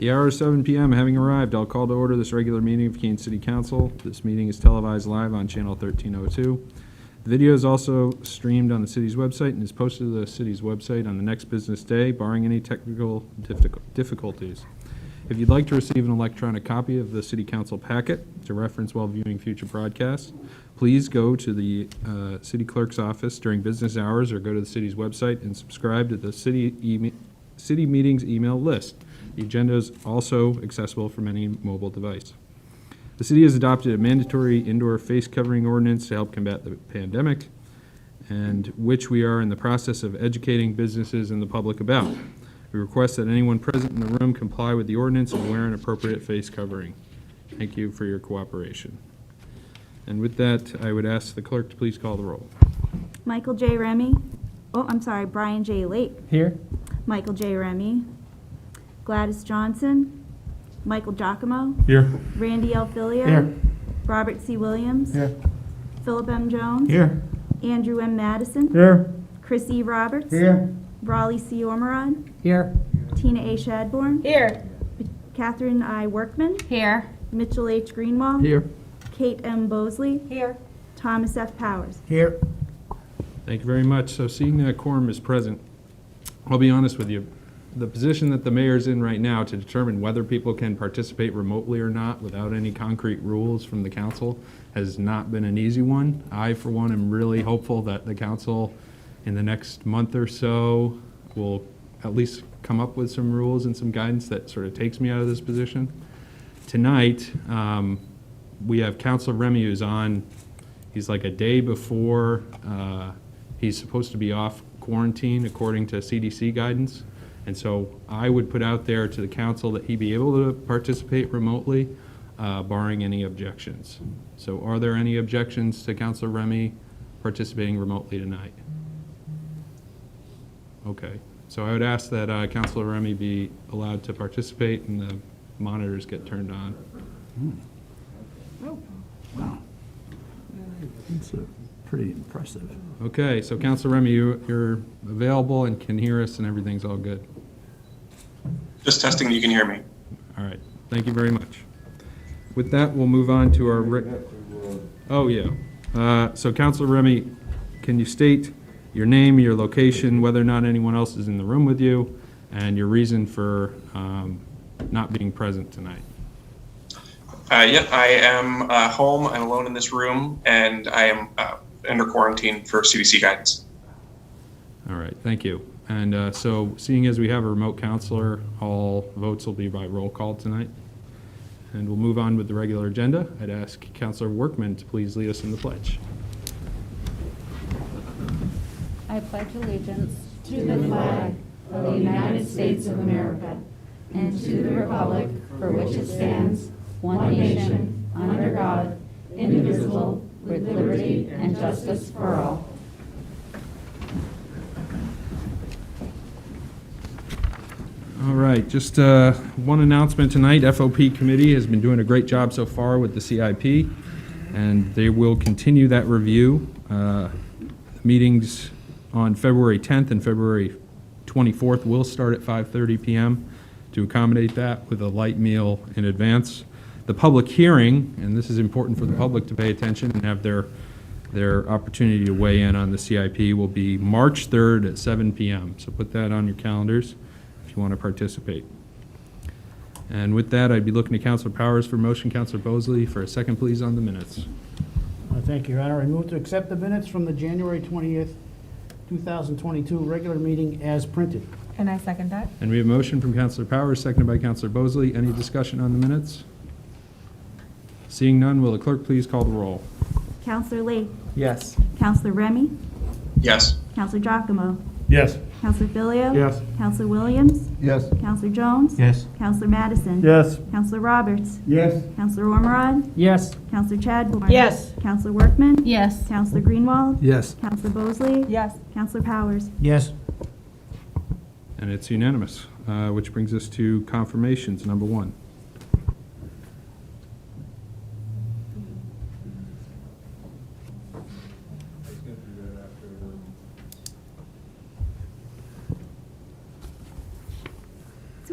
The hour is 7 p.m. Having arrived, I'll call to order this regular meeting of Keene City Council. This meeting is televised live on Channel 1302. The video is also streamed on the city's website and is posted to the city's website on the next business day, barring any technical difficulties. If you'd like to receive an electronic copy of the City Council packet to reference while viewing future broadcasts, please go to the city clerk's office during business hours or go to the city's website and subscribe to the city meetings email list. The agenda is also accessible from any mobile device. The city has adopted a mandatory indoor face covering ordinance to help combat the pandemic, and which we are in the process of educating businesses and the public about. We request that anyone present in the room comply with the ordinance and wear an appropriate face covering. Thank you for your cooperation. And with that, I would ask the clerk to please call the roll. Michael J. Remy. Brian J. Lake. Here. Michael J. Remy. Gladys Johnson. Michael Giacomo. Here. Randy L. Fillier. Here. Robert C. Williams. Here. Philip M. Jones. Here. Andrew M. Madison. Here. Chris E. Roberts. Here. Raleigh C. Ormerod. Here. Tina A. Shadbourne. Here. Catherine I. Workman. Here. Mitchell H. Greenwald. Here. Kate M. Bosley. Here. Thomas F. Powers. Here. Thank you very much. So seeing that quorum is present, I'll be honest with you. The position that the mayor's in right now to determine whether people can participate remotely or not without any concrete rules from the council has not been an easy one. I, for one, am really hopeful that the council in the next month or so will at least come up with some rules and some guidance that sort of takes me out of this position. Tonight, we have Councilor Remy who's on. He's like a day before he's supposed to be off quarantine according to CDC guidance. And so I would put out there to the council that he be able to participate remotely, barring any objections. So are there any objections to Councilor Remy participating remotely tonight? Okay. So I would ask that Councilor Remy be allowed to participate and the monitors get turned on. Wow. That's pretty impressive. Okay, so Councilor Remy, you're available and can hear us and everything's all good. Just testing that you can hear me. All right, thank you very much. With that, we'll move on to our... Oh, yeah. So Councilor Remy, can you state your name, your location, whether or not anyone else is in the room with you, and your reason for not being present tonight? Yeah, I am home. I'm alone in this room, and I am under quarantine for CDC guidance. All right, thank you. And so seeing as we have a remote counselor, all votes will be by roll call tonight. And we'll move on with the regular agenda. I'd ask Councilor Workman to please lead us in the pledge. I pledge allegiance to the flag of the United States of America and to the republic for which it stands, one nation, under God, indivisible, with liberty and justice for all. All right, just one announcement tonight. FOP committee has been doing a great job so far with the CIP, and they will continue that review. Meetings on February 10th and February 24th will start at 5:30 p.m. to accommodate that with a light meal in advance. The public hearing, and this is important for the public to pay attention and have their opportunity to weigh in on the CIP, will be March 3rd at 7 p.m. So put that on your calendars if you want to participate. And with that, I'd be looking to Councilor Powers for motion. Councilor Bosley for a second, please, on the minutes. Thank you, Your Honor. I move to accept the minutes from the January 20th, 2022 regular meeting as printed. And I second that. And we have a motion from Councilor Powers, seconded by Councilor Bosley. Any discussion on the minutes? Seeing none, will the clerk please call the roll? Councilor Lake. Yes. Councilor Remy. Yes. Councilor Giacomo. Yes. Councilor Filio. Yes. Councilor Williams. Yes. Councilor Jones. Yes. Councilor Madison. Yes. Councilor Roberts. Yes. Councilor Ormerod. Yes. Councilor Chadbourne. Yes. Councilor Workman. Yes. Councilor Greenwald. Yes. Councilor Bosley. Yes. Councilor Powers. Yes. And it's unanimous, which brings us to confirmations, number one.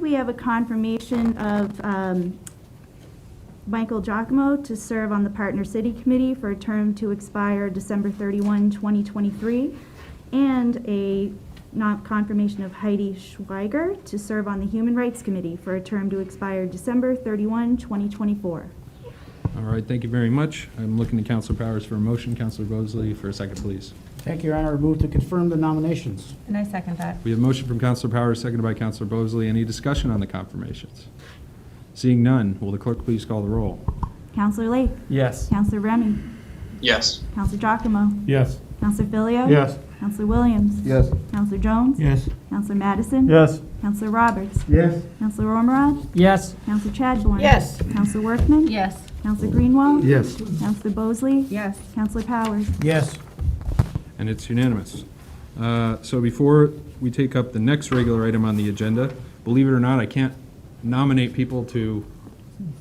So we have a confirmation of Michael Giacomo to serve on the Partner City Committee for a term to expire December 31, 2023, and a confirmation of Heidi Schweiger to serve on the Human Rights Committee for a term to expire December 31, 2024. All right, thank you very much. I'm looking to Counselor Powers for a motion. Counselor Bosley for a second, please. Thank you, Your Honor. I move to confirm the nominations. And I second that. We have a motion from Counselor Powers, seconded by Counselor Bosley. Any discussion on the confirmations? Seeing none, will the clerk please call the roll? Counselor Lake. Yes. Counselor Remy. Yes. Counselor Giacomo. Yes. Counselor Filio. Yes. Counselor Williams. Yes. Counselor Jones. Yes. Counselor Madison. Yes. Counselor Roberts. Yes. Counselor Ormerod. Yes. Counselor Chadbourne. Yes. Counselor Workman. Yes. Counselor Greenwald. Yes. Counselor Bosley. Yes. Counselor Powers. Yes. And it's unanimous. So before we take up the next regular item on the agenda, believe it or not, I can't nominate people to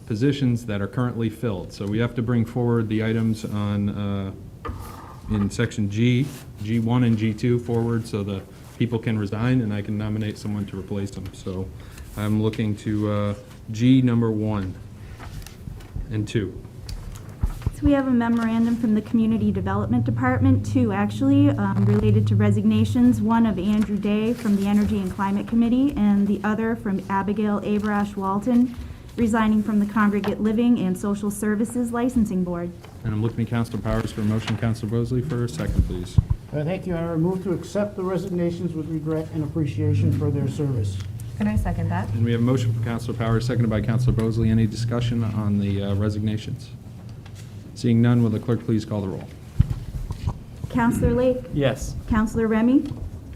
positions that are currently filled. So we have to bring forward the items on, in section G, G1 and G2 forward so the people can resign and I can nominate someone to replace them. So I'm looking to G number 1 and 2. So we have a memorandum from the Community Development Department, two actually, related to resignations, one of Andrew Day from the Energy and Climate Committee, and the other from Abigail Abrash Walton, resigning from the Congregate Living and Social Services Licensing Board. And I'm looking to Counselor Powers for a motion. Counselor Bosley for a second, please. Thank you, Your Honor. I move to accept the resignations with regret and appreciation for their service. And I second that. And we have a motion from Counselor Powers, seconded by Counselor Bosley. Any discussion on the resignations? Seeing none, will the clerk please call the roll? Counselor Lake. Yes. Counselor Remy.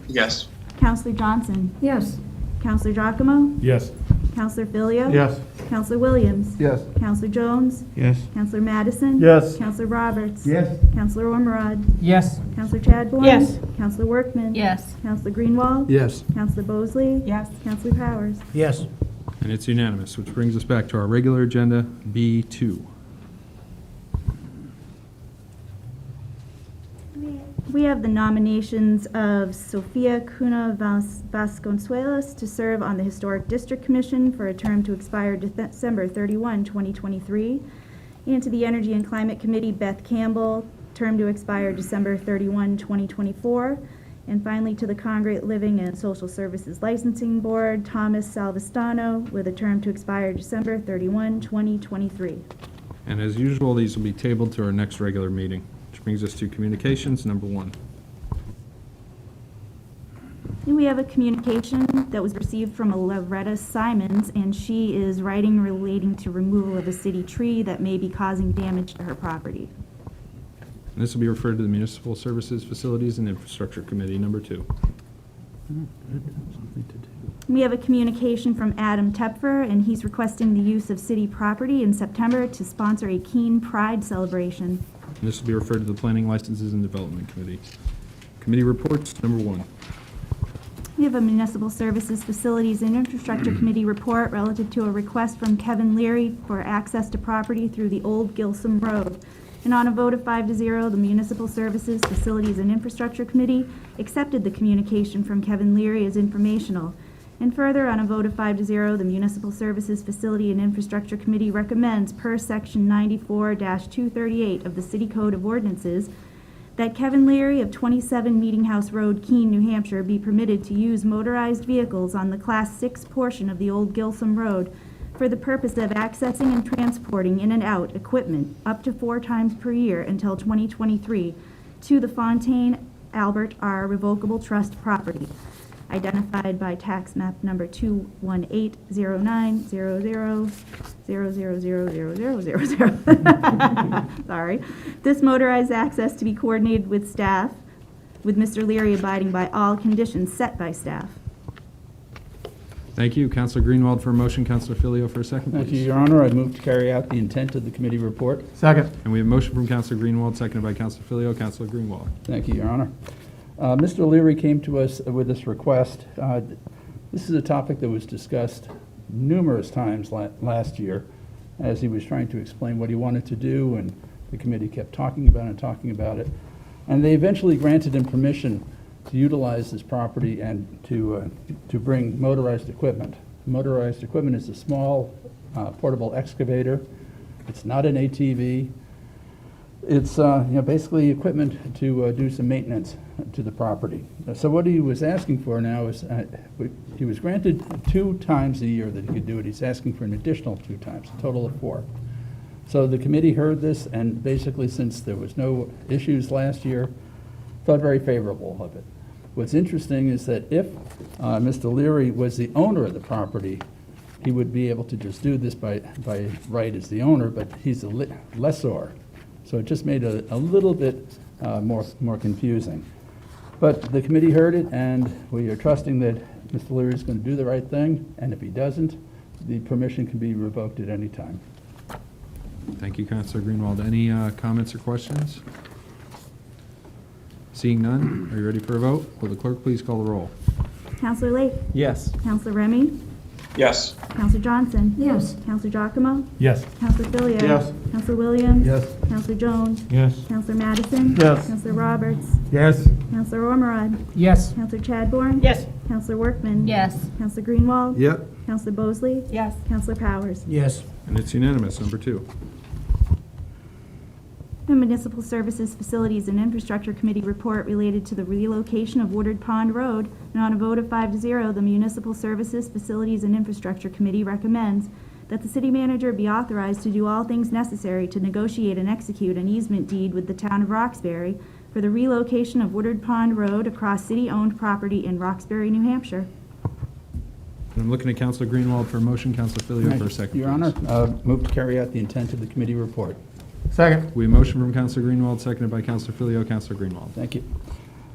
Yes. Counselor Johnson. Yes. Counselor Giacomo. Yes. Counselor Filio. Yes. Counselor Williams. Yes. Counselor Jones. Yes. Counselor Madison. Yes. Counselor Roberts. Yes. Counselor Ormerod. Yes. Counselor Chadbourne. Yes. Counselor Workman. Yes. Counselor Greenwald. Yes. Counselor Bosley. Yes. Counselor Powers. Yes. And it's unanimous, which brings us back to our regular agenda, B2. We have the nominations of Sofia Cuna Vasconcelos to serve on the Historic District Commission for a term to expire December 31, 2023, and to the Energy and Climate Committee, Beth Campbell, term to expire December 31, 2024, and finally to the Congregate Living and Social Services Licensing Board, Thomas Salvestano, with a term to expire December 31, 2023. And as usual, these will be tabled to our next regular meeting, which brings us to communications, number 1. And we have a communication that was received from Loretta Simons, and she is writing relating to removal of a city tree that may be causing damage to her property. And this will be referred to the Municipal Services, Facilities, and Infrastructure Committee, number 2. We have a communication from Adam Tepfer, and he's requesting the use of city property in September to sponsor a Keene Pride celebration. And this will be referred to the Planning, Licenses, and Development Committee. Committee reports, number 1. We have a Municipal Services, Facilities, and Infrastructure Committee report relative to a request from Kevin Leary for access to property through the Old Gilsum Road. And on a vote of 5-0, the Municipal Services, Facilities, and Infrastructure Committee accepted the communication from Kevin Leary as informational. And further, on a vote of 5-0, the Municipal Services, Facility, and Infrastructure Committee recommends, per Section 94-238 of the City Code of Ordinances, that Kevin Leary of 27 Meeting House Road, Keene, New Hampshire, be permitted to use motorized vehicles on the Class 6 portion of the Old Gilsum Road for the purpose of accessing and transporting in and out equipment up to 4 times per year until 2023 to the Fontaine Albert R. Revocable Trust property, identified by tax map number 2180900000000. Sorry. This motorized access to be coordinated with staff, with Mr. Leary abiding by all conditions set by staff. Thank you. Counselor Greenwald for a motion. Counselor Filio for a second, please. Thank you, Your Honor. I move to carry out the intent of the committee report. Second. And we have a motion from Counselor Greenwald, seconded by Counselor Filio. Counselor Greenwald. Thank you, Your Honor. Mr. Leary came to us with this request. This is a topic that was discussed numerous times last year as he was trying to explain what he wanted to do, and the committee kept talking about it. And they eventually granted him permission to utilize this property and to bring motorized equipment motorized equipment. It's a small portable excavator. It's not an ATV. It's basically equipment to do some maintenance to the property. So what he was asking for now is, he was granted 2 times a year that he could do it. He's asking for an additional 2 times, a total of 4. So the committee heard this, and basically, since there was no issues last year, felt very favorable of it. What's interesting is that if Mr. Leary was the owner of the property, he would be able to just do this by right as the owner, but he's a lessor. So it just made it a little bit more confusing. But the committee heard it, and we are trusting that Mr. Leary is going to do the right thing, and if he doesn't, the permission can be revoked at any time. Thank you, Counselor Greenwald. Any comments or questions? Seeing none, are you ready for a vote? Will the clerk please call the roll? Counselor Lake? Yes. Counselor Remy? Yes. Counselor Johnson? Yes. Counselor Giacomo? Yes. Counselor Filio? Yes. Counselor Williams? Yes. Counselor Jones? Yes. Counselor Madison? Yes. Counselor Roberts? Yes. Counselor Ormerod? Yes. Counselor Chadbourne? Yes. Counselor Workman? Yes. Counselor Greenwald? Yep. Counselor Bosley? Yes. Counselor Powers? Yes. And it's unanimous. Number 2. The Municipal Services, Facilities, and Infrastructure Committee report related to the relocation of Woodard Pond Road, and on a vote of 5 to 0, the Municipal Services, Facilities, and Infrastructure Committee recommends that the city manager be authorized to do all things necessary to negotiate and execute an easement deed with the town of Roxbury for the relocation of Woodard Pond Road across city-owned property in Roxbury, New Hampshire. And I'm looking at Counselor Greenwald for a motion, Counselor Filio for a second. Your please. Honor, move to carry out the intent of the committee report. Second. We have a motion from Counselor Greenwald, seconded by Counselor Filio. Counselor Greenwald. Thank you.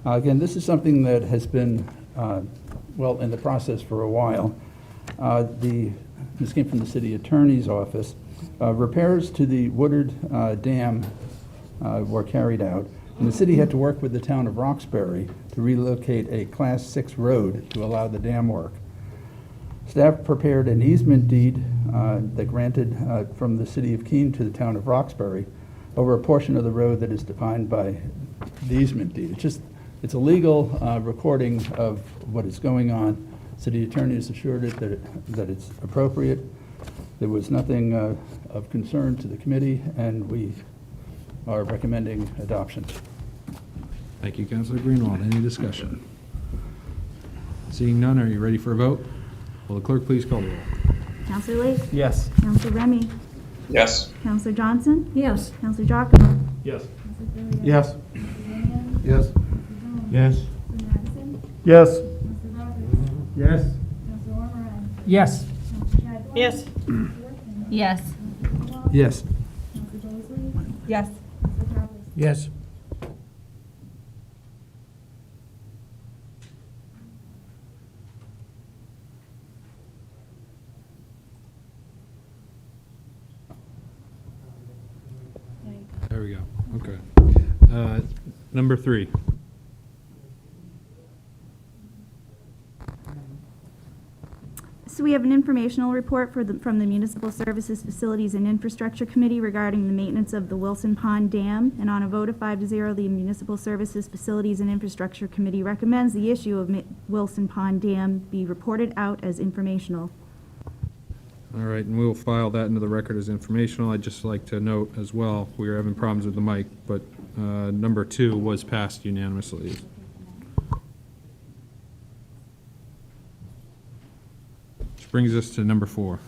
Again, this is something that has been, in the process for a while. This came from the city attorney's office. Repairs to the Woodard Dam were carried out, and the city had to work with the town of Roxbury to relocate a Class 6 road to allow the dam work. Staff prepared an easement deed that granted from the city of Keene to the town of Roxbury over a portion of the road that is defined by the easement deed. It's a legal recording of what is going on. City attorney has assured it that it's appropriate. There was nothing of concern to the committee, and we are recommending adoption. Thank you, Counselor Greenwald. Any discussion? Seeing none, are you ready for a vote? Will the clerk please call the roll? Counselor Lake? Yes. Counselor Remy? Yes. Counselor Johnson? Yes. Counselor Giacomo? Yes. Yes. Yes. Yes. Yes. Yes. Yes. Yes. Yes. Yes. Yes. Yes. Yes. There we go. Okay. Number 3. So we have an informational report from the Municipal Services, Facilities, and Infrastructure Committee regarding the maintenance of the Wilson Pond Dam. And on a vote of 5 to 0, the Municipal Services, Facilities, and Infrastructure Committee recommends the issue of Wilson Pond Dam be reported out as informational. All right, and we'll file that into the record as informational. I'd just like to note as well, we were having problems with the mic, but number 2 was passed unanimously. Which brings us to number 4.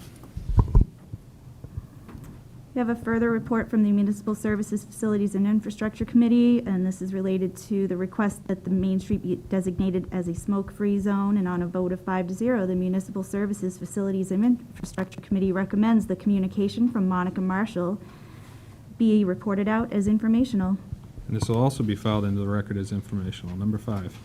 We have a further report from the Municipal Services, Facilities, and Infrastructure Committee, and this is related to the request that the Main Street be designated as a smoke-free zone. And on a vote of 5 to 0, the Municipal Services, Facilities, and Infrastructure Committee recommends the communication from Monica Marshall be reported out as informational. And this will also be filed into the record as informational. Number 5.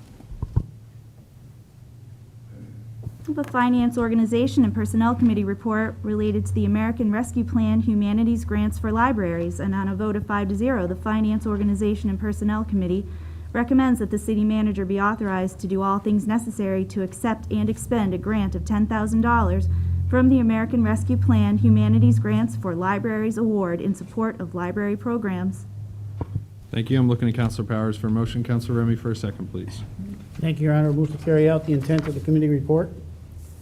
We have a Finance, Organization, and Personnel Committee report related to the American Rescue Plan Humanities Grants for Libraries. And on a vote of 5 to 0, the Finance, Organization, and Personnel Committee recommends that the city manager be authorized to do all things necessary to accept and expend a grant of $10,000 from the American Rescue Plan Humanities Grants for Libraries Award in support of library programs. Thank you. I'm looking at Counselor Powers for a motion. Counselor Remy for a second, please. Thank you, Your Honor. Move to carry out the intent of the committee report.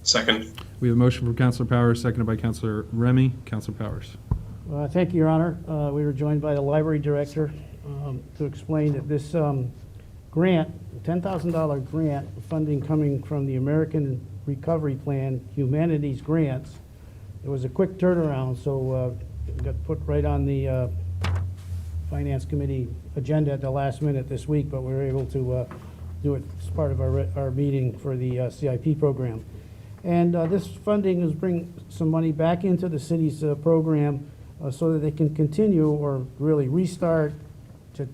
Second. We have a motion from Counselor Powers, seconded by Counselor Remy. Counselor Powers. Thank you, Your Honor. We were joined by the library director to explain that this grant, $10,000 grant, funding coming from the American Recovery Plan Humanities Grants, it was a quick turnaround, so it got put right on the Finance Committee agenda at the last minute this week, but we were able to do it as part of our meeting for the CIP program. And this funding is bring some money back into the city's program so that they can continue or really restart the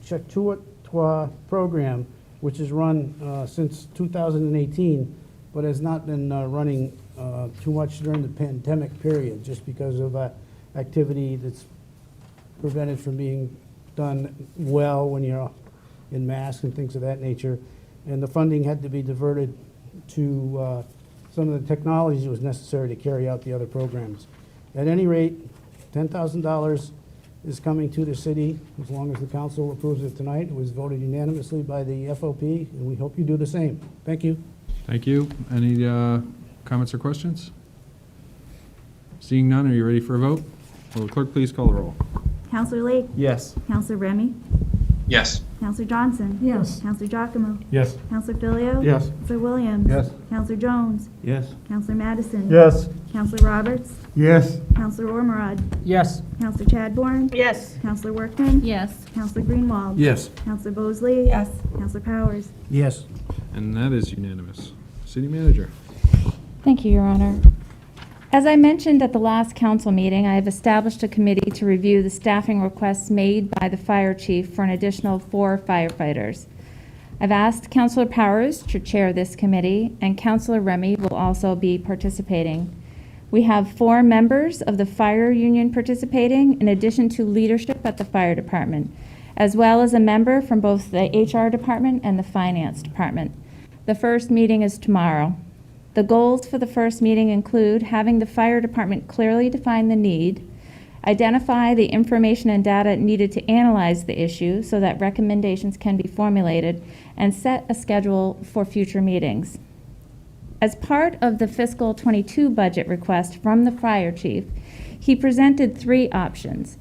Chautauqua program, which is run since 2018, but has not been running too much during the pandemic period, just because of activity that's prevented from being done well when you're in masks and things of that nature. And the funding had to be diverted to some of the technology that was necessary to carry out the other programs. At any rate, $10,000 is coming to the city as long as the council approves it tonight. It was voted unanimously by the FOP, and we hope you do the same. Thank you. Thank you. Any comments or questions? Seeing none, are you ready for a vote? Will the clerk please call the roll? Counselor Lake? Yes. Counselor Remy? Yes. Counselor Johnson? Yes. Counselor Giacomo? Yes. Counselor Filio? Yes. Counselor Williams? Yes. Counselor Jones? Yes. Counselor Madison? Yes. Counselor Roberts? Yes. Counselor Ormerod? Yes. Counselor Chadbourne? Yes. Counselor Workman? Yes. Counselor Greenwald? Yes. Counselor Bosley? Yes. Counselor Powers? Yes. And that is unanimous. City Manager. Thank you, Your Honor. As I mentioned at the last council meeting, I have established a committee to review the staffing requests made by the fire chief for an additional 4 firefighters. I've asked Councilor Powers to chair this committee, and Councilor Remy will also be participating. We have 4 members of the fire union participating, in addition to leadership at the fire department, as well as a member from both the HR department and the finance department. The first meeting is tomorrow. The goals for the first meeting include having the fire department clearly define the need, identify the information and data needed to analyze the issue so that recommendations can be formulated, and set a schedule for future meetings. As part of the fiscal '22 budget request from the fire chief, he presented 3 options: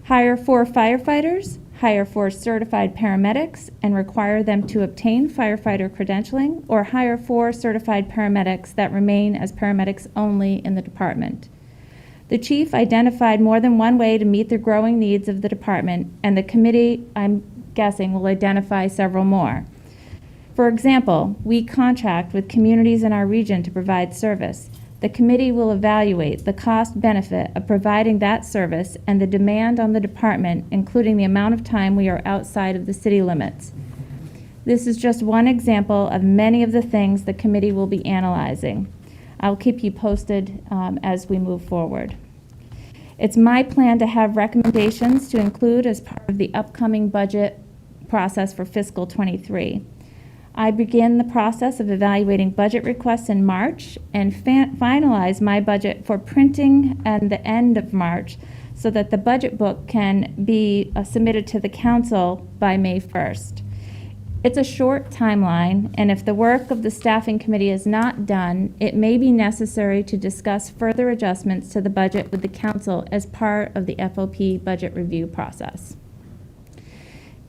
hire 4 firefighters, hire 4 certified paramedics and require them to obtain firefighter credentialing, or hire 4 certified paramedics that remain as paramedics only in the department. The chief identified more than one way to meet the growing needs of the department, and the committee, I'm guessing, will identify several more. For example, we contract with communities in our region to provide service. The committee will evaluate the cost-benefit of providing that service and the demand on the department, including the amount of time we are outside of the city limits. This is just one example of many of the things the committee will be analyzing. I'll keep you posted as we move forward. It's my plan to have recommendations to include as part of the upcoming budget process for fiscal '23. I begin the process of evaluating budget requests in March and finalize my budget for printing at the end of March so that the budget book can be submitted to the council by May 1st. It's a short timeline, and if the work of the staffing committee is not done, it may be necessary to discuss further adjustments to the budget with the council as part of the FOP budget review process.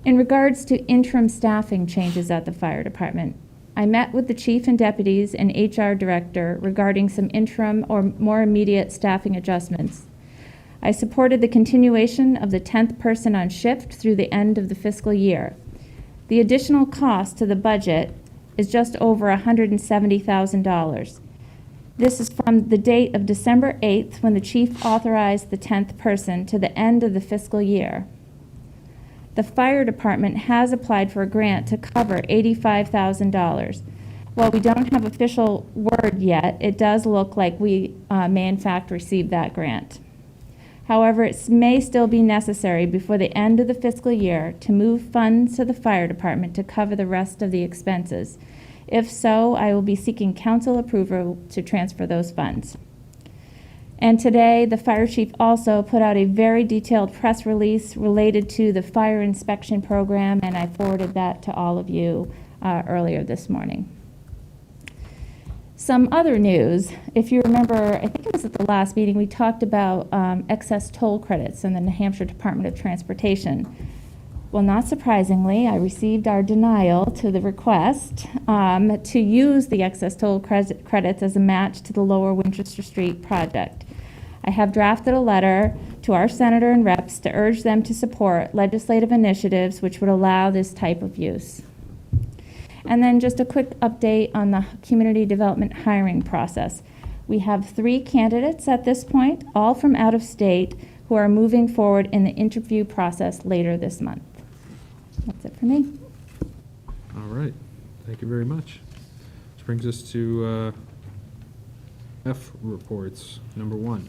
In regards to interim staffing changes at the fire department, I met with the chief and deputies and HR director regarding some interim or more immediate staffing adjustments. I supported the continuation of the 10th person on shift through the end of the fiscal year. The additional cost to the budget is just over $170,000. This is from the date of December 8th, when the chief authorized the 10th person, to the end of the fiscal year. The fire department has applied for a grant to cover $85,000. While we don't have official word yet, it does look like we may in fact receive that grant. However, it may still be necessary before the end of the fiscal year to move funds to the fire department to cover the rest of the expenses. If so, I will be seeking council approval to transfer those funds. And today, the fire chief also put out a very detailed press release related to the fire inspection program, and I forwarded that to all of you earlier this morning. Some other news, if you remember, I think it was at the last meeting, we talked about excess toll credits in the New Hampshire Department of Transportation. Well, not surprisingly, I received our denial to the request to use the excess toll credits as a match to the Lower Winchester Street project. I have drafted a letter to our senator and reps to urge them to support legislative initiatives which would allow this type of use. And then just a quick update on the community development hiring process. We have 3 candidates at this point, all from out of state, who are moving forward in the interview process later this month. That's it for me. All right, thank you very much. Which brings us to F reports, number 1.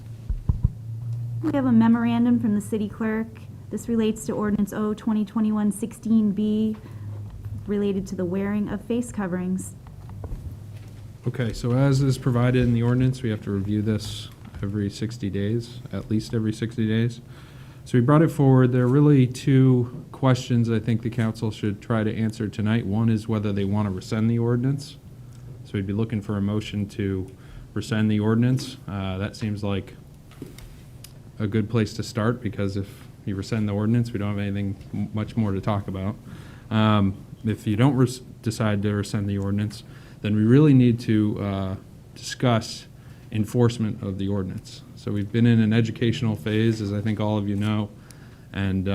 We have a memorandum from the city clerk. This relates to ordinance O 2021-16B, related to the wearing of face coverings. Okay, so as is provided in the ordinance, we have to review this every 60 days, at least every 60 days. So we brought it forward. There are really 2 questions I think the council should try to answer tonight. One is whether they want to rescind the ordinance. So we'd be looking for a motion to rescind the ordinance. That seems like a good place to start, because if you rescind the ordinance, we don't have anything much more to talk about. If you don't decide to rescind the ordinance, then we really need to discuss enforcement of the ordinance. So we've been in an educational phase, as I think all of you know, and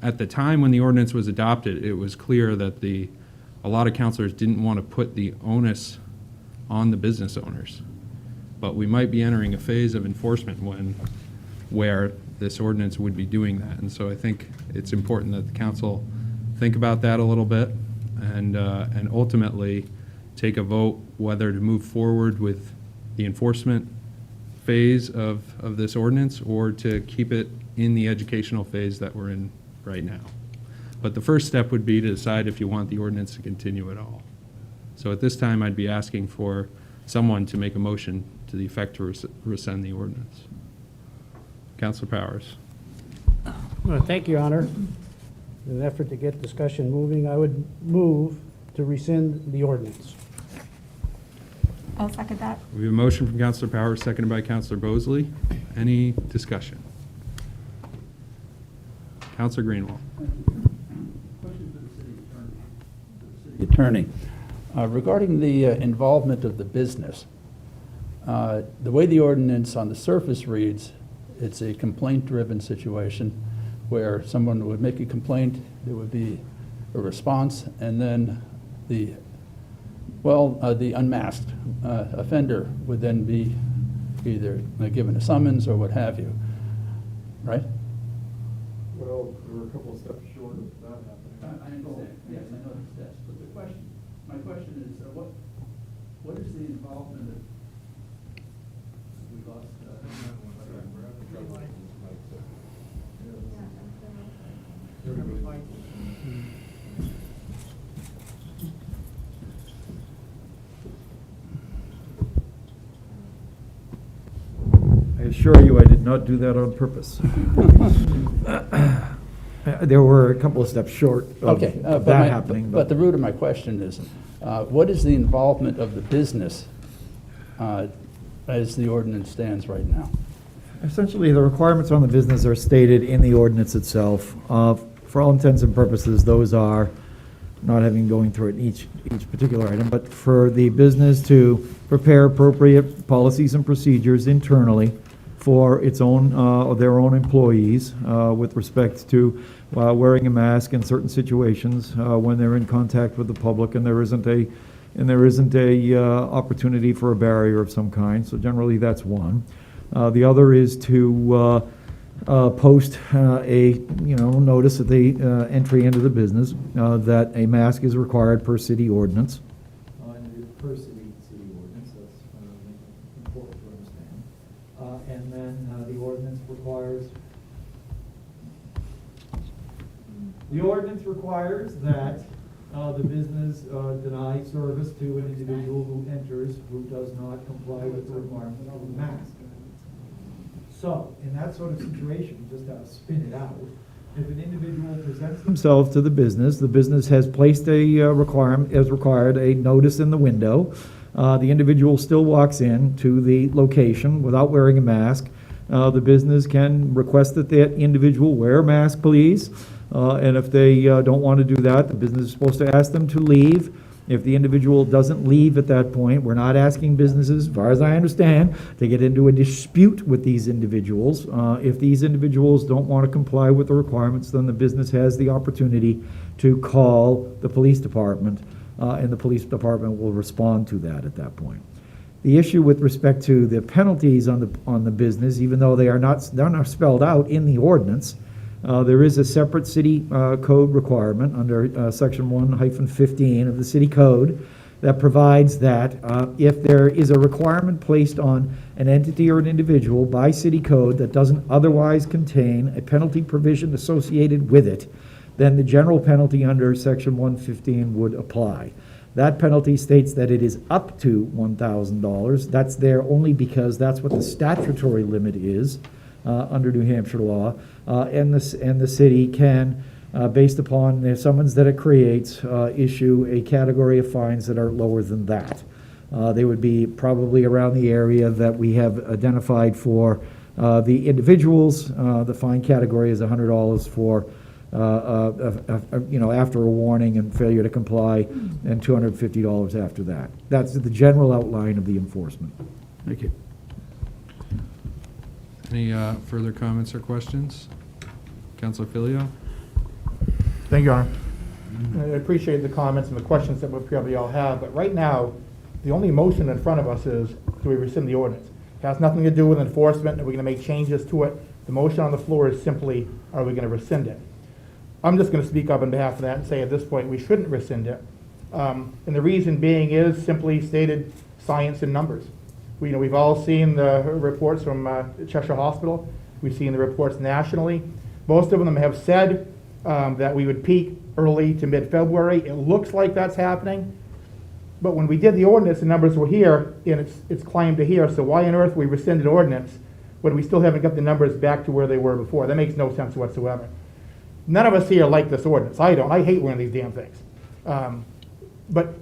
at the time when the ordinance was adopted, it was clear that a lot of councilors didn't want to put the onus on the business owners. But we might be entering a phase of enforcement where this ordinance would be doing that. And so I think it's important that the council think about that a little bit and ultimately take a vote whether to move forward with the enforcement phase of this ordinance or to keep it in the educational phase that we're in right now. But the first step would be to decide if you want the ordinance to continue at all. So at this time, I'd be asking for someone to make a motion to the effect to rescind the ordinance. Councilor Powers. Well, thank you, Your Honor. In an effort to get discussion moving, I would move to rescind the ordinance. I'll second that. We have a motion from Councilor Powers, seconded by Councilor Bosley. Any discussion? Councilor Greenwald. The attorney. Regarding the involvement of the business, the way the ordinance on the surface reads, it's a complaint-driven situation where someone would make a complaint, there would be a response, and then the unmasked offender would then be either given a summons or what have you, right? Well, we're a couple of steps short of that happening. I understand, yes, I know the steps, but my question is, what is the involvement of, we lost, I assure you, I did not do that on purpose. There were a couple of steps short of okay, that happening. but the root of my question is, what is the involvement of the business as the ordinance stands right now? Essentially, the requirements on the business are stated in the ordinance itself. For all intents and purposes, those are, not having going through it each particular item, but for the business to prepare appropriate policies and procedures internally for its own, or their own employees, with respect to wearing a mask in certain situations when they're in contact with the public and there isn't a opportunity for a barrier of some kind. So generally, that's one. The other is to post a notice at the entry into the business that a mask is required per city ordinance. Per city ordinance, that's important to understand. And then the ordinance requires that the business deny service to an individual who enters who does not comply with the requirement of a mask. So, in that sort of situation, just to spin it out, if an individual presents himself to the business has placed a required a notice in the window the individual still walks in to the location without wearing a mask. The business can request that that individual wear a mask, please. And if they don't want to do that, the business is supposed to ask them to leave. If the individual doesn't leave at that point, we're not asking businesses, as far as I understand, to get into a dispute with these individuals. If these individuals don't want to comply with the requirements, then the business has the opportunity to call the police department, and the police department will respond to that at that point. The issue with respect to the penalties on the business, even though they're not spelled out in the ordinance, there is a separate city code requirement under section 1-15 of the city code that provides that if there is a requirement placed on an entity or an individual by city code that doesn't otherwise contain a penalty provision associated with it, then the general penalty under section 115 would apply. That penalty states that it is up to $1,000. That's there only because that's what the statutory limit is under New Hampshire law. And the city can, based upon the summons that it creates, issue a category of fines that are lower than that. They would be probably around the area that we have identified for the individuals. The fine category is $100 for after a warning and failure to comply, and $250 after that. That's the general outline of the enforcement. Thank you. Any further comments or questions? Councilor Filio? Thank you, Your Honor. I appreciate the comments and the questions that we probably all have, but right now, the only motion in front of us is, do we rescind the ordinance? It has nothing to do with enforcement. Are we going to make changes to it? The motion on the floor is simply, are we going to rescind it? I'm just going to speak up on behalf of that and say at this point we shouldn't rescind it. And the reason being is simply stated science and numbers. We've all seen the reports from Cheshire Hospital. We've seen the reports nationally. Most of them have said that we would peak early to mid-February. It looks like that's happening. But when we did the ordinance, the numbers were here, and it's climbed to here. So why on earth we rescinded ordinance when we still haven't got the numbers back to where they were before? That makes no sense whatsoever. None of us here like this ordinance. I don't. I hate wearing these damn things. But,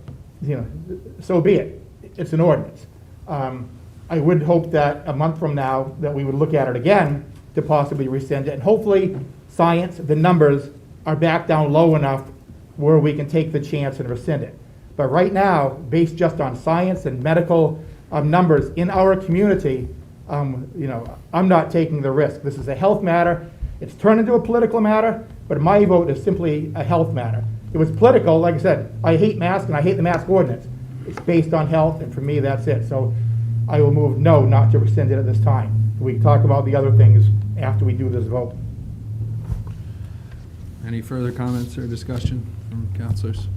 so be it. It's an ordinance. I would hope that a month from now that we would look at it again to possibly rescind it. And hopefully science, the numbers are back down low enough where we can take the chance and rescind it. But right now, based just on science and medical numbers in our community, I'm not taking the risk. This is a health matter. It's turned into a political matter, but my vote is simply a health matter. It was political, like I said, I hate masks and I hate the mask ordinance. It's based on health, and for me, that's it. So I will move no, not to rescind it at this time. We can talk about the other things after we do this vote. Any further comments or discussion from councilors?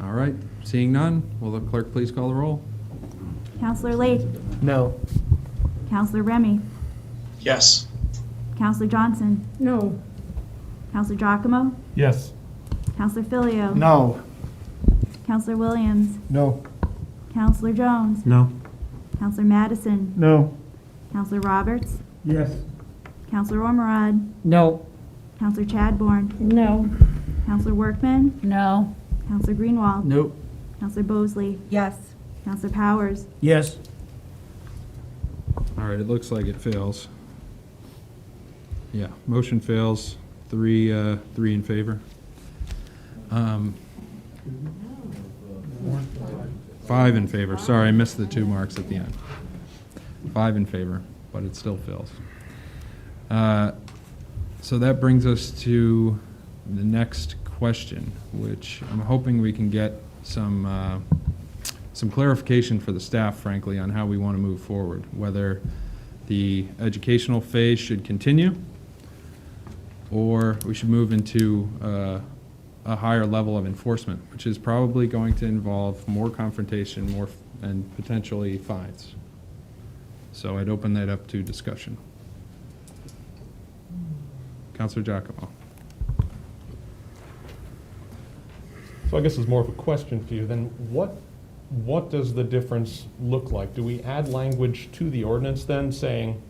All right, seeing none, will the clerk please call the roll? Counselor Lake, No. Counselor Remy, Yes. Counselor Johnson, No. Counselor Giacomo, Yes. Counselor Filio, No. Counselor Williams, No. Counselor Jones, No. Counselor Madison, No. Counselor Roberts, Yes. Counselor Ormerod, No. Counselor Chadbourne, No. Counselor Workman, No. Counselor Greenwald, Nope. Counselor Bosley, Yes. Counselor Powers, Yes. All right, it looks like it fails. Yeah, motion fails, three in favor. 5 in favor, sorry, I missed the 2 marks at the end. 5 in favor, but it still fails. So that brings us to the next question, which I'm hoping we can get some clarification for the staff, frankly, on how we want to move forward, whether the educational phase should continue or we should move into a higher level of enforcement, which is probably going to involve more confrontation, and potentially fines. So I'd open that up to discussion. Councilor Giacomo. So I guess it's more of a question for you then. What does the difference look like? Do we add language to the ordinance then saying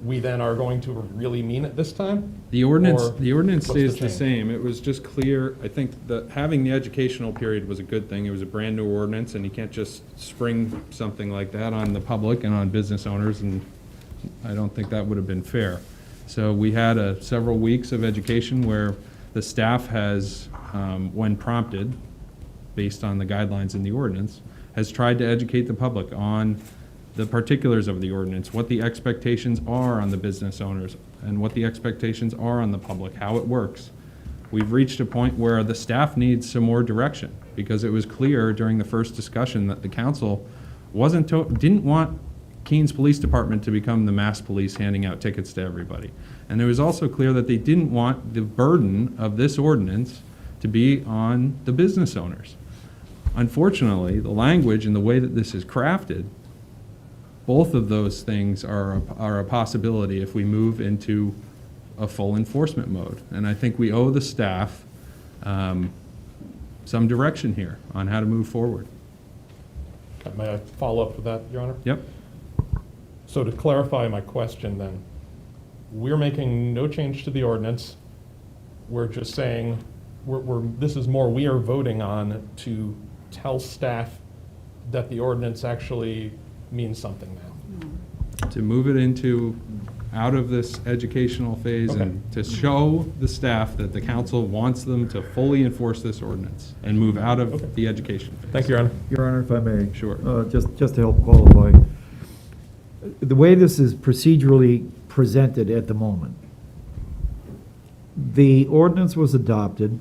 we then are going to really mean it this time? The ordinance, Or the ordinance what's the stays the change? same. It was just clear, I think that having the educational period was a good thing. It was a brand-new ordinance, and you can't just spring something like that on the public and on business owners, and I don't think that would have been fair. So we had several weeks of education where the staff has, when prompted, based on the guidelines in the ordinance, has tried to educate the public on the particulars of the ordinance, what the expectations are on the business owners, and what the expectations are on the public, how it works. We've reached a point where the staff needs some more direction, because it was clear during the first discussion that the council didn't want Keens Police Department to become the mass police handing out tickets to everybody. And it was also clear that they didn't want the burden of this ordinance to be on the business owners. Unfortunately, the language and the way that this is crafted, both of those things are a possibility if we move into a full enforcement mode. And I think we owe the staff some direction here on how to move forward. May I follow up with that, Your Honor? Yep. So to clarify my question then, we're making no change to the ordinance. We're just saying, this is more, we are voting on to tell staff that the ordinance actually means something now. To move it out of this educational phase and to show the staff that the council wants them to fully enforce this ordinance and move out of the education phase. Thank you, Your Honor. Your Honor, if I may. Sure. Just to help qualify. The way this is procedurally presented at the moment, the ordinance was adopted.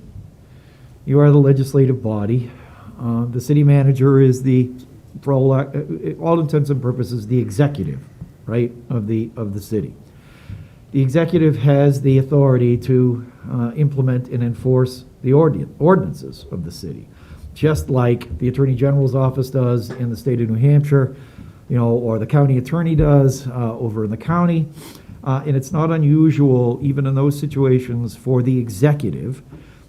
You are the legislative body. The city manager is for all intents and purposes, the executive, right, of the city. The executive has the authority to implement and enforce the ordinances of the city, just like the Attorney General's office does in the state of New Hampshire, or the county attorney does over in the county. And it's not unusual, even in those situations, for the executive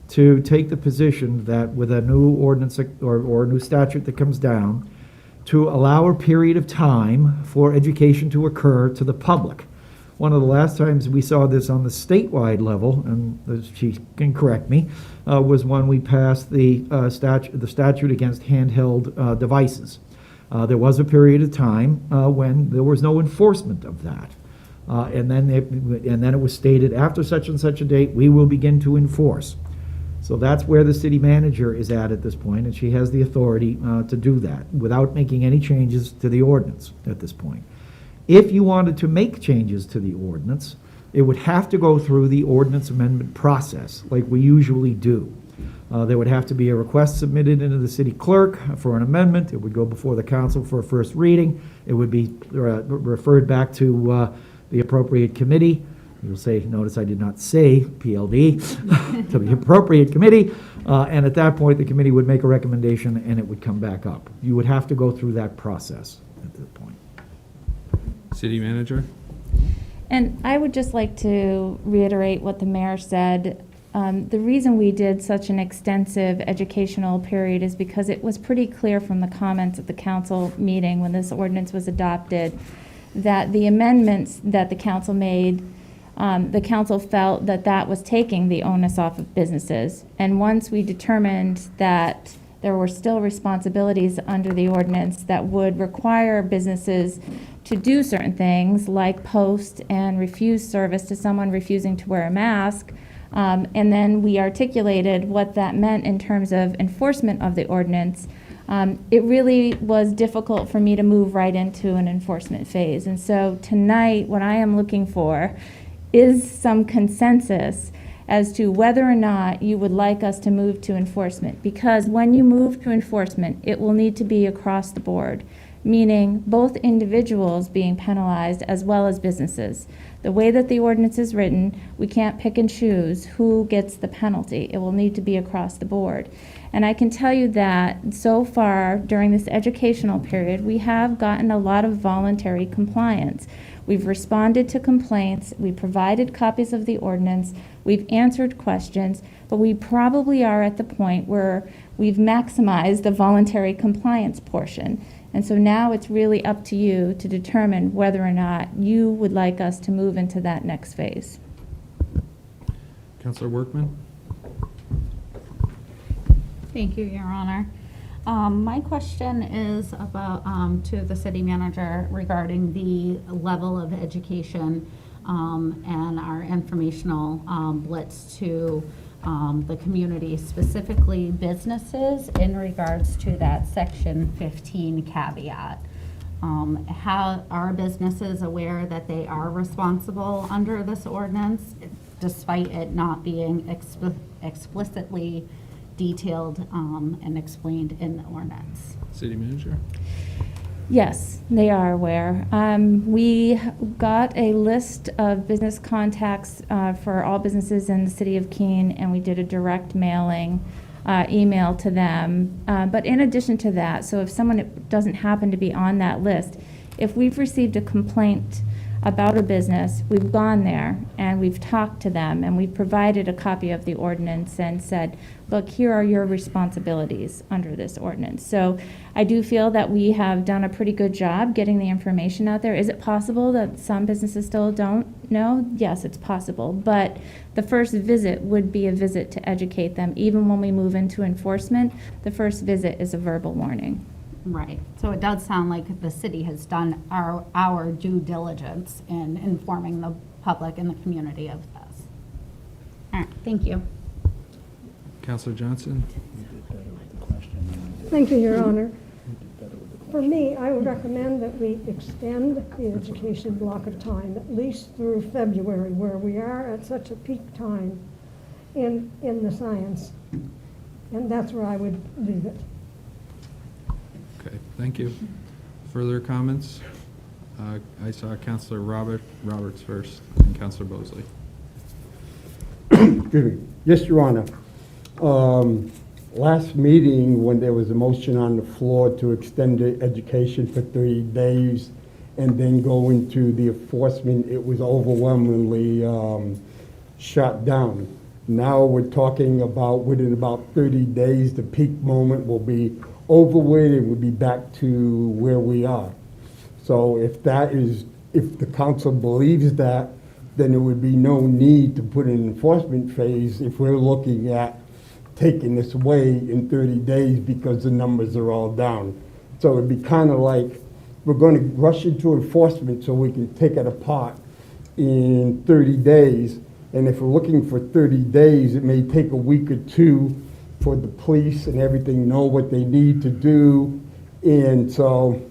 to take the position that with a new ordinance or a new statute that comes down, to allow a period of time for education to occur to the public. One of the last times we saw this on the statewide level, and she can correct me, was when we passed the statute against handheld devices. There was a period of time when there was no enforcement of that. And then it was stated, after such and such a date, we will begin to enforce. So that's where the city manager is at this point, and she has the authority to do that without making any changes to the ordinance at this point. If you wanted to make changes to the ordinance, it would have to go through the ordinance amendment process, like we usually do. There would have to be a request submitted into the city clerk for an amendment. It would go before the council for a first reading. It would be referred back to the appropriate committee. You'll say, notice I did not say PLD, to the appropriate committee. And at that point, the committee would make a recommendation and it would come back up. You would have to go through that process at that point. City manager? And I would just like to reiterate what the mayor said. The reason we did such an extensive educational period is because it was pretty clear from the comments at the council meeting when this ordinance was adopted that the amendments that the council made, the council felt that that was taking the onus off of businesses. And once we determined that there were still responsibilities under the ordinance that would require businesses to do certain things, like post and refuse service to someone refusing to wear a mask, and then we articulated what that meant in terms of enforcement of the ordinance. It really was difficult for me to move right into an enforcement phase. And so tonight, what I am looking for is some consensus as to whether or not you would like us to move to enforcement. Because when you move to enforcement, it will need to be across the board, meaning both individuals being penalized as well as businesses. The way that the ordinance is written, we can't pick and choose who gets the penalty. It will need to be across the board. And I can tell you that so far during this educational period, we have gotten a lot of voluntary compliance. We've responded to complaints, we provided copies of the ordinance, We've answered questions, but we probably are at the point where we've maximized the voluntary compliance portion. And so now it's really up to you to determine whether or not you would like us to move into that next phase. Counselor Workman? Thank you, Your Honor. My question is about, to the city manager regarding the level of education and our informational blitz to the community, specifically businesses, in regards to that Section 15 caveat. How are businesses aware that they are responsible under this ordinance, despite it not being explicitly detailed and explained in the ordinance? City Manager? Yes, they are aware. We got a list of business contacts for all businesses in the city of Keene, and we did a direct mailing email to them. But in addition to that, so if someone doesn't happen to be on that list, if we've received a complaint about a business, we've gone there and we've talked to them and we've provided a copy of the ordinance and said, look, here are your responsibilities under this ordinance. So I do feel that we have done a pretty good job getting the information out there. Is it possible that some businesses still don't know? Yes, it's possible. But the first visit would be a visit to educate them. Even when we move into enforcement, the first visit is a verbal warning. Right. So it does sound like the city has done our due diligence in informing the public and the community of this. All right, thank you. Counselor Johnson? Thank you, Your Honor. For me, I would recommend that we extend the education block of time, at least through February, where we are at such a peak time in the science. And that's where I would leave it. Okay, thank you. Further comments? I saw Counselor Roberts first, and Counselor Bosley. Excuse me. Yes, Your Honor. Last meeting, when there was a motion on the floor to extend the education for 30 days and then go into the enforcement, it was overwhelmingly shot down. Now we're talking about within about 30 days, the peak moment will be over with, and we'll be back to where we are. So if the council believes that, then there would be no need to put an enforcement phase if we're looking at taking this away in 30 days because the numbers are all down. So it'd be kind of like we're going to rush into enforcement so we can take it apart in 30 days. And if we're looking for 30 days, it may take a week or two for the police and everything know what they need to do. And so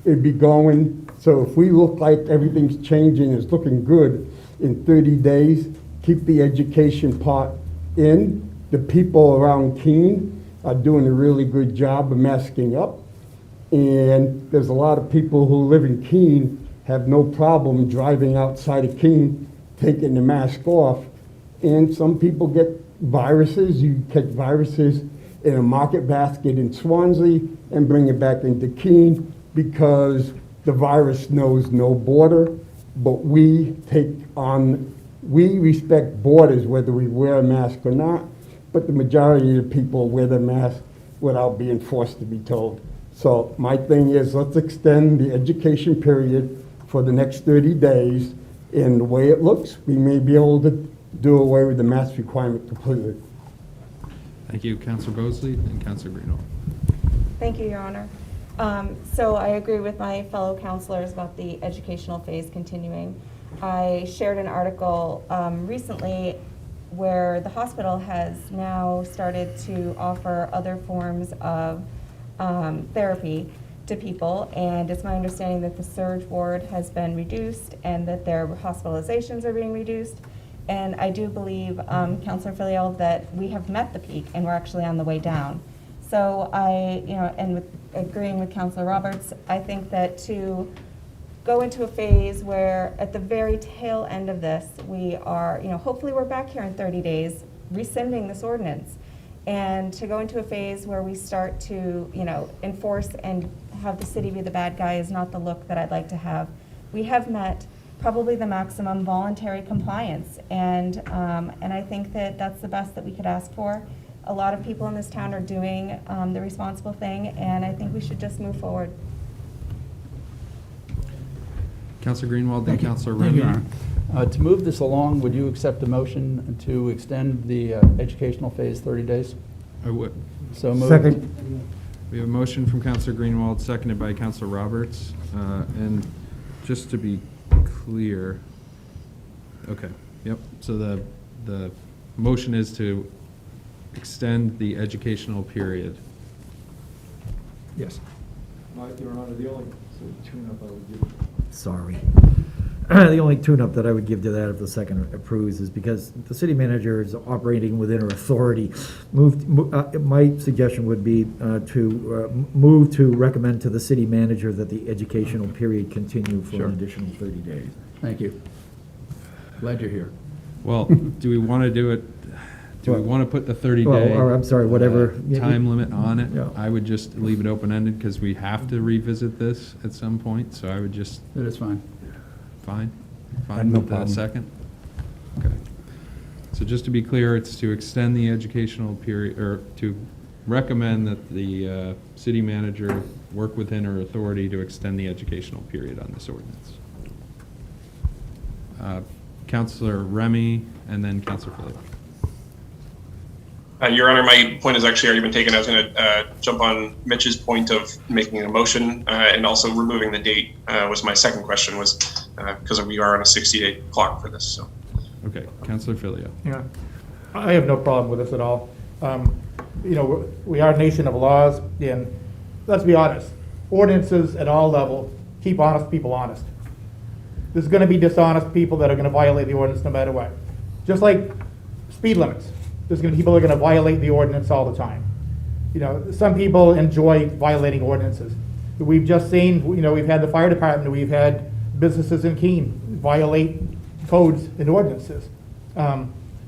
it'd be going. So if we look like everything's changing, it's looking good in 30 days, keep the education part in. The people around Keene are doing a really good job of masking up. And there's a lot of people who live in Keene have no problem driving outside of Keene, taking the mask off. And some people get viruses. You catch viruses in a market basket in Swansea and bring it back into Keene because the virus knows no border. But we respect borders whether we wear a mask or not. But the majority of the people wear the mask without being forced to be told. So my thing is, let's extend the education period for the next 30 days. And the way it looks, we may be able to do away with the mask requirement completely. Thank you, Counselor Bosley and Counselor Greenwald. Thank you, Your Honor. So I agree with my fellow counselors about the educational phase continuing. I shared an article recently where the hospital has now started to offer other forms of therapy to people, and it's my understanding that the surge ward has been reduced and that their hospitalizations are being reduced. And I do believe, Councilor Filial, that we have met the peak and we're actually on the way down. So agreeing with Councilor Roberts, I think that to go into a phase where at the very tail end of this, we are, hopefully we're back here in 30 days rescinding this ordinance, and to go into a phase where we start to, enforce and have the city be the bad guy is not the look that I'd like to have. We have met probably the maximum voluntary compliance. And I think that that's the best that we could ask for. A lot of people in this town are doing the responsible thing, and I think we should just move forward. Counselor Greenwald, then Counselor Thank you, Remy. Your Honor. To move this along, would you accept a motion to extend the educational phase 30 days? I would. So moved. Second. We have a motion from Counselor Greenwald, seconded by Counselor Roberts. And just to be clear, okay, yep, so the motion is to extend the educational period. Yes. Your Honor, the only tune-up I would give. Sorry. The only tune-up that I would give to that if the second approves is because the city manager is operating within her authority. My suggestion would be to move to recommend to the city manager that the educational period continue for Sure. an additional 30 days. Thank you. Glad you're here. Well, do we want to do it, do we want to put the 30-day? Well, or I'm sorry, whatever. Time limit on it? Yeah. I would just leave it open-ended because we have to revisit this at some point, so I would just, That is fine. fine? have Fine no with that problem. second? Okay. So just to be clear, it's to extend the educational period, or to recommend that the city manager work within her authority to extend the educational period on this ordinance. Counselor Remy, and then Counselor Philip. Your Honor, my point has actually already been taken. I was going to jump on Mitch's point of making a motion and also removing the date was my second question, was because we are on a 60-day clock for this. So. Okay, Counselor Filio. Yeah, I have no problem with this at all. You know, we are a nation of laws, and let's be honest, ordinances at all levels keep honest people honest. There's going to be dishonest people that are going to violate the ordinance no matter what. Just like speed limits, there's going to be people that are going to violate the ordinance all the time. You know, some people enjoy violating ordinances. We've just seen, you know, we've had the fire department, we've had businesses in Keene violate codes and ordinances.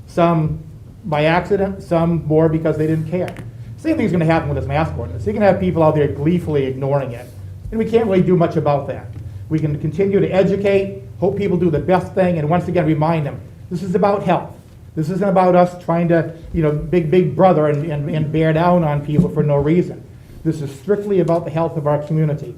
Some by accident, some more because they didn't care. Same thing's going to happen with this mask ordinance. You're going to have people out there gleefully ignoring it, and we can't really do much about that. We can continue to educate, hope people do the best thing, and once again remind them, this is about health. This isn't about us trying to, you know, big brother and bear down on people for no reason. This is strictly about the health of our community.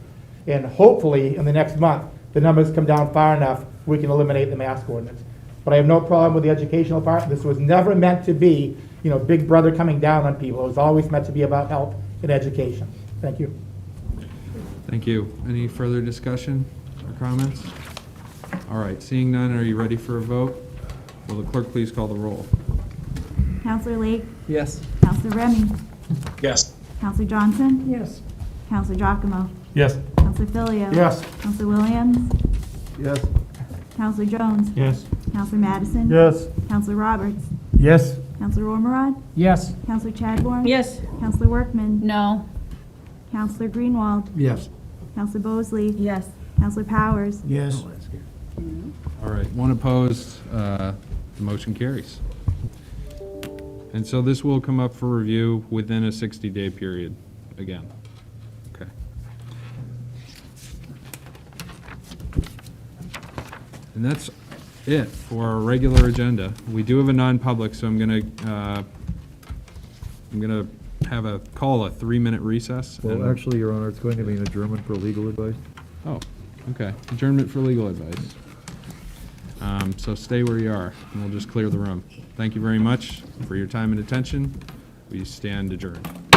And hopefully, in the next month, the numbers come down far enough, we can eliminate the mask ordinance. But I have no problem with the educational part. This was never meant to be, you know, big brother coming down on people. It was always meant to be about health and education. Thank you. Thank you. Any further discussion or comments? All right, seeing none, are you ready for a vote? Will the clerk please call the roll? Counselor Lake, Yes. Counselor Remy, Yes. Counselor Johnson, Yes. Counselor Giacomo, Yes. Counselor Filio. Yes. Counselor Williams, Yes. Counselor Jones, Yes. Counselor Madison. Yes. Counselor Roberts, Yes. Counselor Ormerod, Yes. Counselor Chadbourne. Yes. Counselor Workman, No. Counselor Greenwald, Yes. Counselor Bosley, Yes. Counselor Powers. Yes. All right, one opposed, the motion carries. And so this will come up for review within a 60-day period again. Okay. And that's it for our regular agenda. We do have a non-public, so I'm gonna have a 3-minute recess. Well, and- actually, Your Honor, it's going to be an adjournment for legal advice. Oh, okay. Adjournment for legal advice. So stay where you are, and we'll just clear the room. Thank you very much for your time and attention. We stand adjourned.